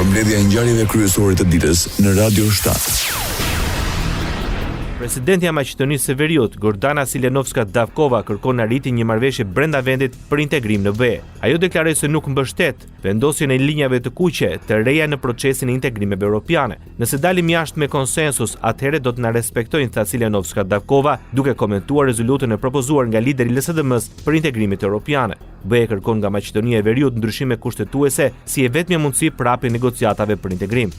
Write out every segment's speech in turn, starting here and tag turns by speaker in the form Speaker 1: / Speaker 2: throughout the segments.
Speaker 1: Përmbledhja e ngjarjeve kryesore të ditës në Radio 7.
Speaker 2: Presidentja e Maqedonisë së Veriut, Gordana Silenovska-Davkova, kërkon arritjen një marrëveshje brenda vendit për integrim në BE. Ajo deklaroi se nuk mbështet vendosjen e linjave të kuqe të reja në procesin e integrimeve europiane. Nëse dalim jashtë me konsensus, atëherë do të na respektojnë, tha Silenovska-Davkova, duke komentuar rezolutën e propozuar nga lideri i LSDM-s për integrimet europiane. BE kërkon nga Maqedonia e Veriut ndryshime kushtetuese si e vetmja mundësi për hapjen e negociatave për integrim.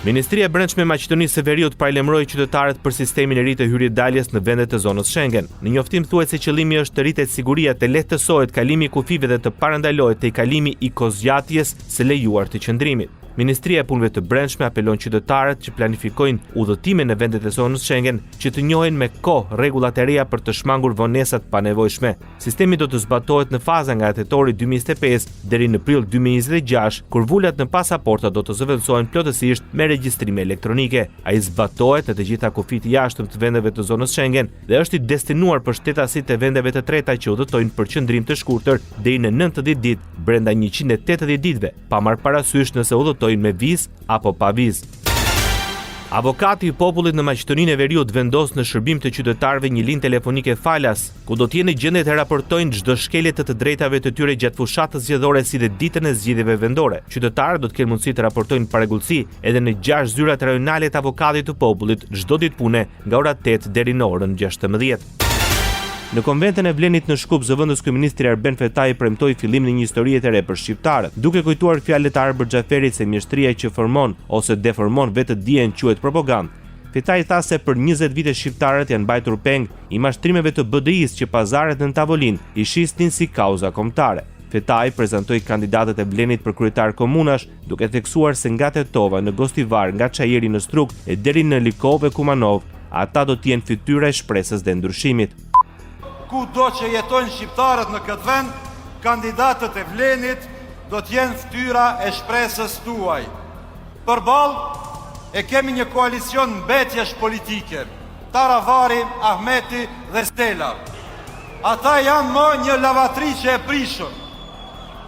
Speaker 2: Ministria e Brendshme e Maqedonisë së Veriut paralajmëroi qytetarët për sistemin e ri të hyrje-daljes në vendet e zonës Schengen. Në njoftim thuhet se qëllimi është të rritet siguria, të lehtësohet kalimi i kufive dhe të parandalohet te kalimi i kozgjatjes së lejuar të qëndrimit. Ministria e Punëve të Brendshme apelon qytetarët që planifikojnë udhëtime në vendet e zonës Schengen që të njohin me kohë rregullat e reja për të shmangur vonesat pa nevojshme. Sistemi do të zbatohet në faza nga tetori 2025 deri në prill 2026, kur vulat në pasaporta do të zëvendësohen plotësisht me regjistrime elektronike. Ai zbatohet në të gjitha kufit jashtëm të vendeve të zonës Schengen dhe është i destinuar për shtetasit e vendeve të treta që udhëtojnë për qëndrim të shkurtër deri në 90 ditë brenda 180 ditëve, pa marrë parasysh nëse udhëtojnë me vizë apo pa vizë. Avokati i popullit në Maqedoninë e Veriut vendos në shërbim të qytetarëve një linjë telefonike falas, ku do të jenë gjendje të raportojnë çdo shkelje të drejtave të tyre gjatë fushatës zgjedhore si dhe ditën e zgjedhjeve vendore. Qytetarët do të kenë mundësi të raportojnë paregullsi edhe në 6 zyrat rajonale të avokatit të popullit çdo ditë pune nga ora 8 deri në orën 16. Në konventën e Vlenit në Shkup, zëvendës kryeministri Arben Fetai premtoi fillimin e një historie të re për shqiptarët, duke kujtuar fjalët e Arber Xhaferit se mjeshtria që formon ose deformon vetë dijen quhet propagandë. Fetai tha se për 20 vite shqiptarët janë mbajtur peng i mashtrimeve të BDI-s që pazaret në tavolinë i shisnin si kauza kombëtare. Fetai prezantoi kandidatët e Vlenit për kryetar komunash, duke theksuar se nga Tetova në Gostivar, nga Çajeri në Struk e deri në Likove Kumanov, ata do të jenë fytyra e shpresës dhe ndryshimit.
Speaker 3: Ku do që jetojnë shqiptarët në këtë vend, kandidatët e Vlenit do t'jenë fytyra e shpresës tuaj. Përballë e kemi një koalicion mbetjesh politike, Taravari, Ahmeti dhe Stela. Ata janë më një lavatriçe e prishur.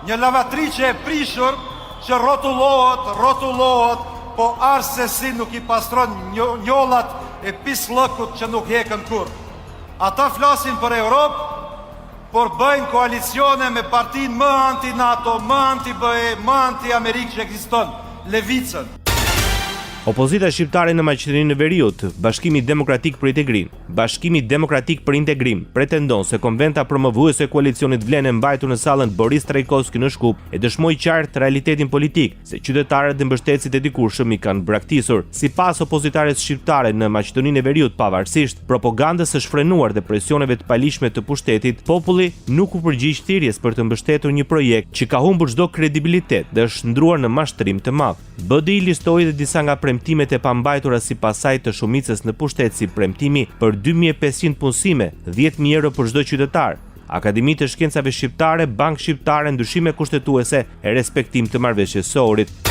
Speaker 3: Një lavatriçe e prishur që rrotullohet, po arse nuk i pastron njollat e pislëkut që nuk hekën kurrë. Ata flasin për Europë, por bëjnë koalicione me partinë më anti-NATO, më anti-BE, më anti-Amerikë që ekziston, Levicën.
Speaker 2: Opozita shqiptare në Maqedoninë e Veriut, Bashkimi Demokratik për Integrim, Bashkimi Demokratik për Integrim pretendon se konventa promovuese e koalicionit Vlen e mbajtur në sallën Boris Trajkovski në Shkup e dëshmoi qartë realitetin politik se qytetarët dhe mbështetësit e dikurshëm i kanë braktisur. Sipas opozitares shqiptare në Maqedoninë e Veriut, pavarësisht propagandës së shfrenuar dhe presioneve të palishme të pushtetit, populli nuk u përgjigj thirrjes për të mbështetur një projekt që ka humbur çdo kredibilitet dhe është ndruar në mashtrim të madh. BDI listoi dhe disa nga premtimet e pambajtura si pasaj të shumicës në pushtet, si premtimi për 2500 punësime, 10.000 euro për çdo qytetar, Akademi të Shkencave Shqiptare, Bank Shqiptare, ndryshime kushtetuese e respektim të marrëveshjes së Ohrit.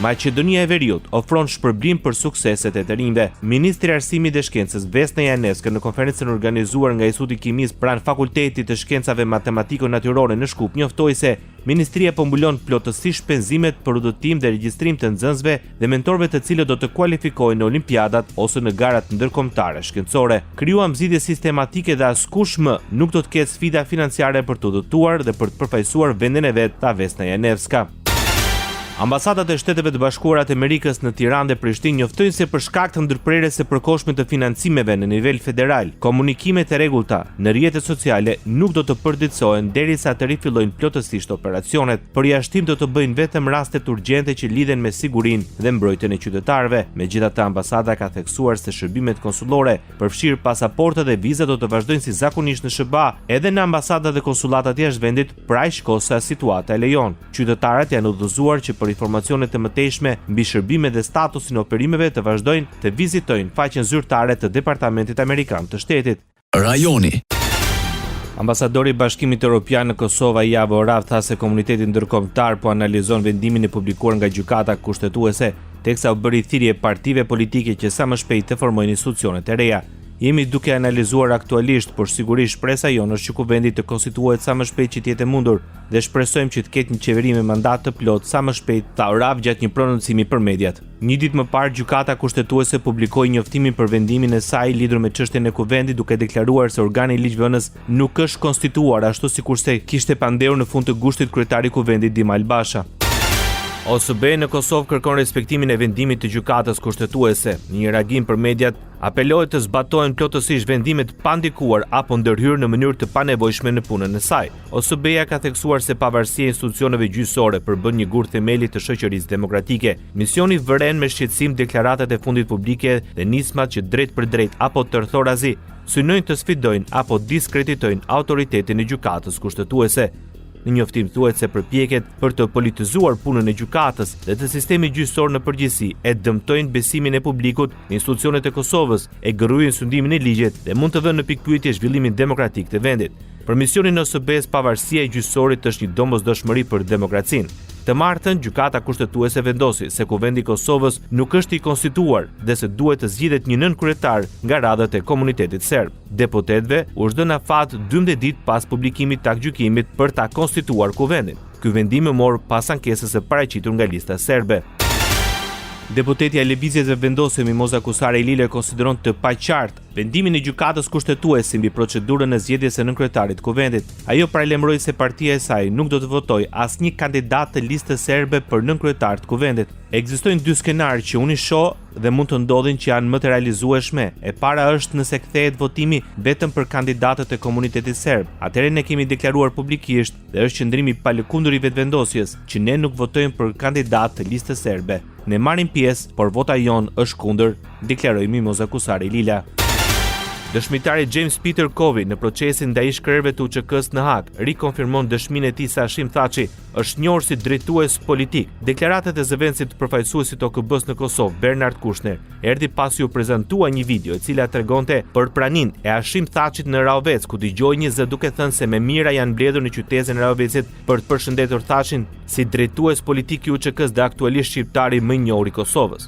Speaker 2: Maqedonia e Veriut ofron shpërblim për sukseset e të rinjve. Ministri i Arsimit dhe Shkencës Vesna Janevska në konferencën organizuar nga Instituti i Kimisë pranë Fakultetit të Shkencave Matematiko-Natyrore në Shkup njoftoi se Ministria po mbulon plotësisht shpenzimet për udhëtim dhe regjistrim të nxënësve dhe mentorëve të cilët do të kualifikohen në olimpiadat ose në garat ndërkombëtare shkencore. Krijuam zgjidhje sistematike dhe askush më nuk do të ketë sfida financiare për të udhëtuar dhe për të përfaqësuar vendin e vet, tha Vesna Janevska. Ambasadat e Shteteve të Bashkuara të Amerikës në Tiranë dhe Prishtinë njoftojnë se për shkak të ndërprerjes së përkohshme të financimeve në nivel federal, komunikimet e rregullta në rrjetet sociale nuk do të përditësohen derisa të rifillojnë plotësisht operacionet. Përjashtim do të bëjnë vetëm rastet urgjente që lidhen me sigurinë dhe mbrojtjen e qytetarëve. Megjithatë, ambasada ka theksuar se shërbimet konsullore, përfshirë pasaporta dhe viza, do të vazhdojnë si zakonisht në SBA, edhe në ambasadat dhe konsulatat jashtë vendit, pra aq kohë sa situata e lejon. Qytetarët janë udhëzuar që për informacione të mëtejshme mbi shërbimet dhe statusin e operimeve të vazhdojnë të vizitojnë faqen zyrtare të Departamentit Amerikan të Shtetit.
Speaker 1: Rajoni.
Speaker 2: Ambasadori i Bashkimit Evropian në Kosova, Javo Orav, tha se komuniteti ndërkombëtar po analizon vendimin e publikuar nga gjykata kushtetuese, teksa u bëri thirrje partive politike që sa më shpejt të formojnë institucione të reja. Jemi duke analizuar aktualisht, por sigurisht shpresa jonë është që kuvendi të konstituohet sa më shpejt që të jetë mundur dhe shpresojmë që të ketë një qeveri me mandat të plot sa më shpejt, tha Orav gjatë një prononcimi për mediat. Një ditë më parë, gjykata kushtetuese publikoi njoftimin për vendimin e saj lidhur me çështjen e kuvendit, duke deklaruar se organi i ligjvënës nuk është konstituar ashtu sikurse kishte pandehur në fund të gushtit kryetari i kuvendit Dima Albasha. OSB në Kosovë kërkon respektimin e vendimit të gjykatës kushtetuese. Në një reagim për mediat, apelohet të zbatohen plotësisht vendimet pa ndikuar apo ndërhyrë në mënyrë të panevojshme në punën e saj. OSB-ja ka theksuar se pavarësia e institucioneve gjyqësore përbën një gur themeli të shoqërisë demokratike. Misioni vëren me shqetësim deklaratat e fundit publike dhe nismat që drejt për drejt apo tërthorazi synojnë të sfidojnë apo diskreditojnë autoritetin e gjykatës kushtetuese. Në njoftim thuhet se përpjekjet për të politizuar punën e gjykatës dhe të sistemit gjyqësor në përgjithësi e dëmtojnë besimin e publikut në institucionet e Kosovës, e gërryjnë sundimin e ligjet dhe mund të vënë në pikpyetje zhvillimin demokratik të vendit. Për misionin e OSB-s, pavarësia e gjyqësorit është një domosdoshmëri për demokracinë. Të martën, gjykata kushtetuese vendosi se kuvendi i Kosovës nuk është i konstituar dhe se duhet të zgjidhet një nënkryetar nga radhët e komunitetit serb. Deputetëve u është dhënë afat 12 ditë pas publikimit të aktgjykimit për ta konstituar kuvendin. Ky vendim mor pas ankesës së paraqitur nga lista serbe. Deputetja e Lëvizjeve vendosur Mimoza Kusare Lile konsideron të paqartë vendimin e gjykatës kushtetuese mbi procedurën e zgjedhjes së nënkryetarit të kuvendit. Ajo paralajmëroi se partia e saj nuk do të votojë asnjë kandidat të listës serbe për nënkryetar të kuvendit. Ekzistojnë dy skenarë që unë i shoh dhe mund të ndodhin që janë më të realizueshme. E para është nëse kthehet votimi vetëm për kandidatët e komunitetit serb. Atëherë ne kemi deklaruar publikisht dhe është qëndrimi pa lëkundur i vetëvendosjes që ne nuk votojmë për kandidat të listës serbe. Ne marrim pjesë, por vota jonë është kundër, deklaroi Mimoza Kusare Lila. Dëshmitari James Peter Kovy në procesin ndaj shkrerëve të UÇK-s në Hag rikonfirmon dëshminë e tij se Hashim Thaçi është njohur si drejtues politik. Deklaratat e zëvendësit të përfaqësuesit të OKB-s në Kosovë, Bernard Kushner, erdhi pasi u prezantua një video e cila tregonte për praninë e Hashim Thaçit në Raovec, ku dëgjoi një zë duke thënë se me mira janë mbledhur në qytetin e Raovecit për të përshëndetur Thaçin si drejtues politik i UÇK-s dhe aktualisht shqiptari më i njohur i Kosovës.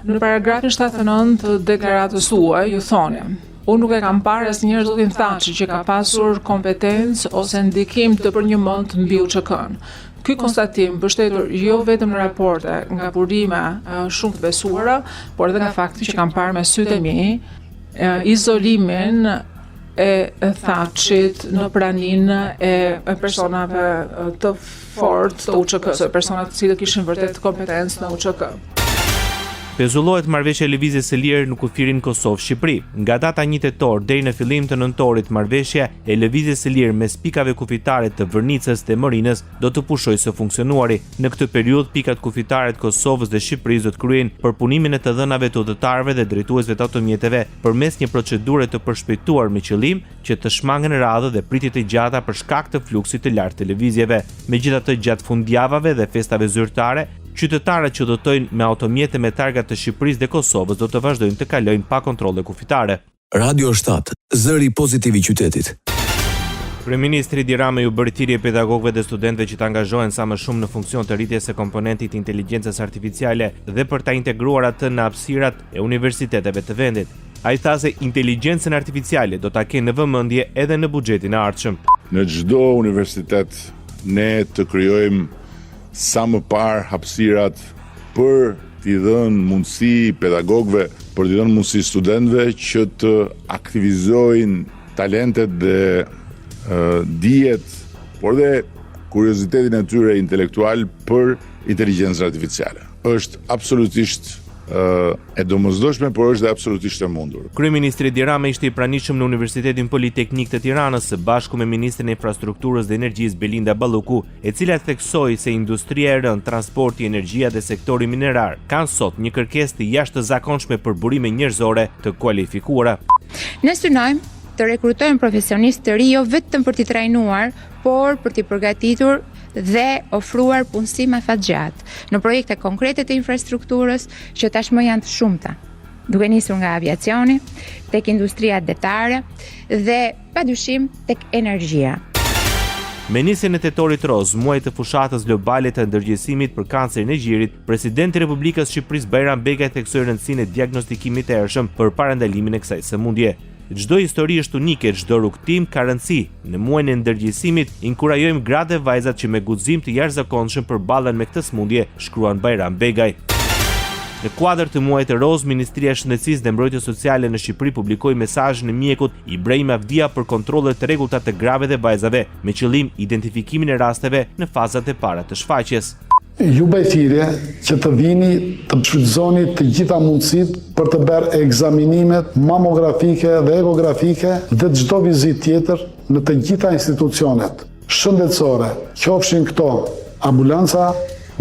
Speaker 4: Në paragrafin 79 të deklaratës suaj ju thoni: unë nuk e kam parë asnjëherë zotin Thaçi që ka pasur kompetencë ose ndikim të përnjëmend mbi UÇK-n. Ky konstatim mbështetur jo vetëm në raporte nga burime shumë të besuara, por edhe nga fakti që kam parë me sytë e mi izolimin e Thaçit në praninë e personave të fortë të UÇK-s, persona të cilët kishin vërtet kompetencë në UÇK.
Speaker 2: Pezullohet marrëveshja e lëvizjes së lirë në kufirin Kosovë-Shqipëri. Nga data 1 tetor deri në fillim të nëntorit, marrëveshja e lëvizjes së lirë mes pikave kufitare të Vërnicës dhe Morinës do të pushojë së funksionuari. Në këtë periudhë, pikat kufitare të Kosovës dhe Shqipërisë do të kryejnë përpunimin e të dhënave të udhëtarëve dhe drejtuesve të automjeteve përmes një procedure të përshpejtuar me qëllim që të shmangen radhë dhe pritjet e gjata për shkak të fluksit të lartë të lëvizjeve. Megjithatë, gjatë fundjavave dhe festave zyrtare, qytetarët që udhëtojnë me automjete me targa të Shqipërisë dhe Kosovës do të vazhdojnë të kalojnë pa kontrolle kufitare.
Speaker 1: Radio 7, zëri pozitiv i qytetit.
Speaker 2: Kryeministri Edi Rama u bëri thirrje pedagogëve dhe studentëve që të angazhohen sa më shumë në funksion të rritjes së komponentit të inteligjencës artificiale dhe për ta integruar atë në hapësirat e universiteteve të vendit. Ai tha se inteligjencën artificiale do ta kenë në vëmendje edhe në buxhetin e ardhshëm.
Speaker 5: Në çdo universitet ne të krijojmë sa më parë hapësirat për t'i dhënë mundësi pedagogëve, për t'i dhënë mundësi studentëve që të aktivizojnë talentet dhe dijet, por dhe kuriozitetin e tyre intelektual për inteligjencën artificiale. Është absolutisht e domosdoshme, por është dhe absolutisht e mundur.
Speaker 2: Kryeministri Edi Rama ishte i pranishëm në Universitetin Politeknik të Tiranës së bashku me ministrin e infrastrukturës dhe energjisë Belinda Balluku, e cila theksoi se industria e rënd, transporti, energjia dhe sektori minerar kanë sot një kërkesë të jashtëzakonshme për burime njerëzore të kualifikuara.
Speaker 6: Ne synojmë të rekrutojmë profesionistë të ri jo vetëm për t'i trajnuar, por për t'i përgatitur dhe ofruar punësi me fatgjatë në projekte konkrete të infrastrukturës që tashmë janë të shumta, duke nisur nga aviacioni, tek industria detare dhe padyshim tek energjia.
Speaker 2: Me nisjen e tetorit roz, muajit të fushatës globale të ndërgjegjësimit për kancerin e gjirit, presidenti i Republikës Shqipërisë Bajram Begaj theksoi rëndësinë e diagnostikimit të ershëm për parandalimin e kësaj sëmundje. Çdo histori është unike, çdo rrugtim ka rëndësi. Në muajin e ndërgjegjësimit inkurajojmë gratë dhe vajzat që me guxim të jashtëzakonshëm përballen me këtë sëmundje, shkruan Bajram Begaj. Në kuadër të muajit të roz, Ministria e Shëndetësisë dhe Mbrojtjes Sociale në Shqipëri publikoi mesazhin e mjekut Ibrahim Avdia për kontrollet të rregullta të grave dhe vajzave, me qëllim identifikimin e rasteve në fazat e para të shfaqjes.
Speaker 7: Ju bajthirje që të vini të shfrytëzoni të gjitha mundësitë për të bërë ekzaminimet mamografike dhe ekografike dhe çdo vizitë tjetër në të gjitha institucionet shëndetësore, qofshin këto ambulanca,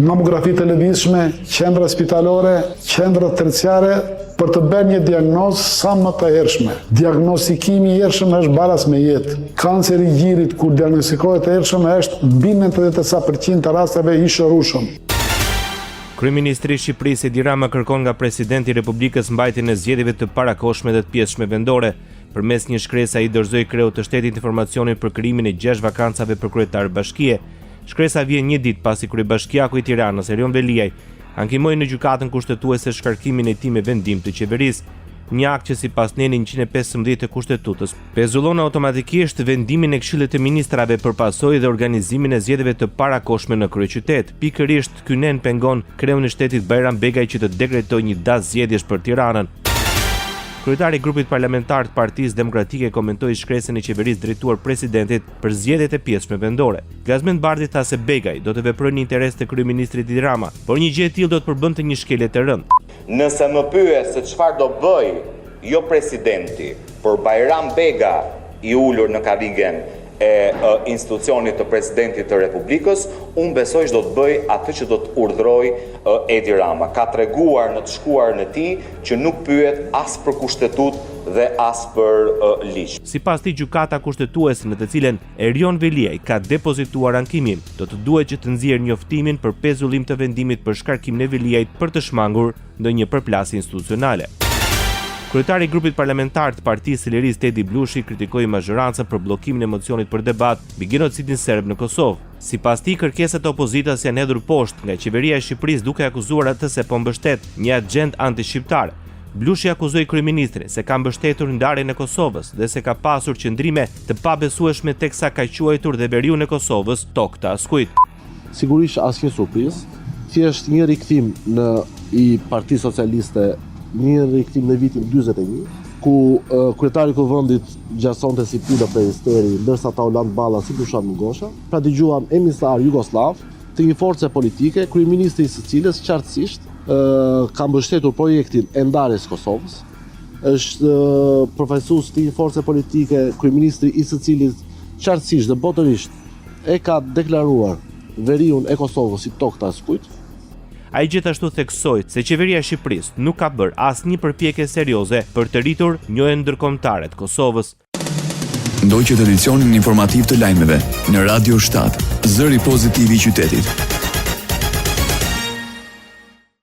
Speaker 7: mamografi të lëvizshme, qendra spitalore, qendra terciare, për të bërë një diagnozë sa më të hershme. Diagnostikimi i hershëm është balas me jetë. Kanceri i gjirit kur diagnostikohet e hershëm është mbi 90% të rasteve i shërueshëm.
Speaker 2: Kryeministri i Shqipërisë Edi Rama kërkon nga Presidenti i Republikës mbajtjen e zgjedhjeve të parakohshme dhe të pjesshme vendore. Përmes një shkrese ai dorëzoi kreut të shtetit informacionin për krijimin e 6 vakancave për kryetar bashkie. Shkresa vjen një ditë pasi kryebashkiaku i Tiranës Erion Veliaj ankimoi në gjykatën kushtetuese shkarkimin e tij me vendim të qeverisë. Një akt që sipas neni 115 të kushtetutës pezullon automatikisht vendimin e Këshillit të Ministrave për pasojë dhe organizimin e zgjedhjeve të parakohshme në kryeqytet. Pikërisht ky nen pengon kreun e shtetit Bajram Begaj që të dekretojë një datë zgjedhjesh për Tiranën. Kryetari i grupit parlamentar të Partisë Demokratike komentoi shkresën e qeverisë drejtuar presidentit për zgjedhjet e pjesshme vendore. Gazmend Bardhi tha se Begaj do të veprojë në interes të kryeministrit Edi Rama, por një gjë e tillë do të përbënte një shkelje të rëndë.
Speaker 8: Nëse më pyet se çfarë do bëj jo presidenti, por Bajram Bega i ulur në karrigen e institucionit të presidentit të Republikës, unë besoj që do të bëj atë që do të urdhëroj Edi Rama. Ka treguar në të shkuarën e tij që nuk pyet as për kushtetut dhe as për ligj.
Speaker 2: Sipas tij, gjykata kushtetuese në të cilën Erion Veliaj ka depozituar ankimin, do të duhet që të nxjerrë njoftimin për pezullim të vendimit për shkarkimin e Veliajt për të shmangur ndonjë përplasje institucionale. Kryetari i grupit parlamentar të Partisë së Lirisë Tedi Blushi kritikoi mazhorancën për bllokimin e mocionit për debat mbi genocidin serb në Kosovë. Sipas tij, kërkesat e opozitës janë hedhur poshtë nga qeveria e Shqipërisë duke akuzuar atë se po mbështet një agjend anti-shqiptar. Blushi akuzoi kryeministrin se ka mbështetur ndarjen e Kosovës dhe se ka pasur qëndrime të pabesueshme teksa ka quajtur dhe veriun e Kosovës tokë të askujt.
Speaker 9: Sigurisht asnjë surprizë, thjesht një rikthim i Partisë Socialiste, një rikthim në vitin 41, ku kryetari i kuvendit gjasonte si pila ministeri, ndërsa ata u lanë balla si Dušan Ngosha. Pra dëgjuam emisatar jugosllav të një force politike, kryeministri i së cilës qartësisht ka mbështetur projektin e ndarjes së Kosovës. Është përfaqësues të një force politike, kryeministri i së cilës qartësisht dhe botërisht e ka deklaruar veriun e Kosovës si tokë të askujt.
Speaker 2: Ai gjithashtu theksoi se qeveria e Shqipërisë nuk ka bërë asnjë përpjekje serioze për të rritur njohjen ndërkombëtare të Kosovës.
Speaker 1: Ndoqët edicionin informativ të lajmeve në Radio 7, zëri pozitiv i qytetit.